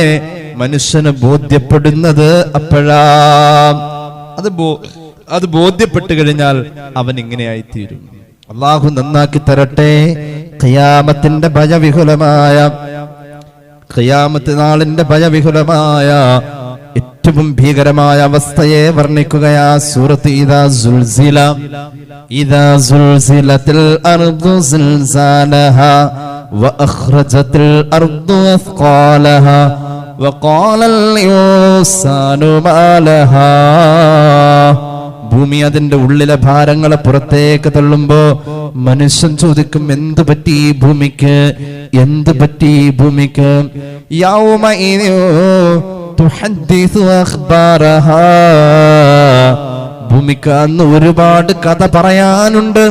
മനുഷ്യന് ബോധ്യപ്പെടുന്നത് അപ്പോഴാ. അത് ബോധ്യപ്പെട്ടു കഴിഞ്ഞാൽ അവൻ ഇങ്ങനെയായി തീരും. അല്ലാഹു നന്നാക്കി തരട്ടെ. ഖിയാമത്തിന്റെ ഖിയാമത്ത് നാളിന്റെ ഭയവിഹുലമായ ഏറ്റവും ഭീകരമായ അവസ്ഥയെ വർണ്ണിക്കുകയാ സൂറത്ത് ഇദാ സുൽസിലത്തിൽ അർദു സിൽസാലഹാ വഅഖ്റജത്തിൽ അർദു അസ്ഖാലഹാ വഖാലൽ ഇൻസാനു മാലഹാ. ഭൂമി അതിന്റെ ഉള്ളിലെ ഭാരങ്ങളെ പുറത്തേക്ക് തള്ളുമ്പോ മനുഷ്യൻ ചോദിക്കും, എന്തു പറ്റി ഈ ഭൂമിക്ക്, എന്തു പറ്റി ഈ ഭൂമിക്ക്? ഭൂമിക്ക് അന്ന് ഒരുപാട് കഥ പറയാനുണ്ട്.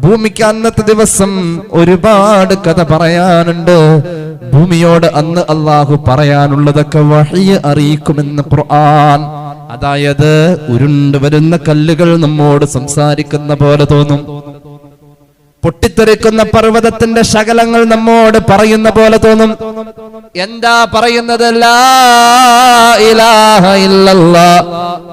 ഭൂമിക്ക് അന്നത്തെ ദിവസം ഒരുപാട് കഥ പറയാനുണ്ട്. ഭൂമിയോട് അന്ന് അള്ളാഹു പറയാനുള്ളതൊക്കെ വഹ്യ് അറിയിക്കുമെന്ന് ഖുർആൻ. അതായത് ഉരുണ്ടു വരുന്ന കല്ലുകൾ നമ്മോട് സംസാരിക്കുന്ന പോലെ തോന്നും. പൊട്ടിത്തെറിക്കുന്ന പർവ്വതത്തിന്റെ ശകലങ്ങൾ നമ്മോട് പറയുന്ന പോലെ തോന്നും. എന്താ പറയുന്നത്? ലാ ഇലാഹ ഇല്ലല്ലാഹ്,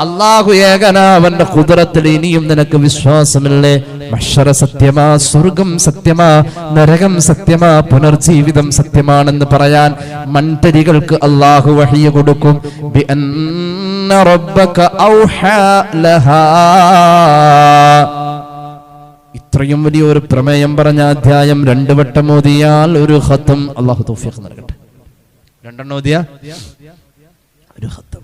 അല്ലാഹു ഏകനാ, അവന്റെ ഖുദ്റത്തിൽ ഇനിയും നിനക്ക് വിശ്വാസമില്ലേ? മഹ്ശറ സത്യമാ, സ്വർഗം സത്യമാ, നരകം സത്യമാ, പുനർജീവിതം സത്യമാണെന്ന് പറയാൻ മൺതരികൾക്ക് അല്ലാഹു വഹ്യ് കൊടുക്കും. ബി അന്ന റബ്ബക ഔഹാ ലഹാ. ഇത്രയും വലിയൊരു പ്രമേയം പറഞ്ഞ അധ്യായം 2 വട്ടം ഓതിയാൽ ഒരു ഖത്തം. അല്ലാഹു തൗഫീഖ് നൽകട്ടെ. 2 ഓതിയാ ഒരു ഖത്തം.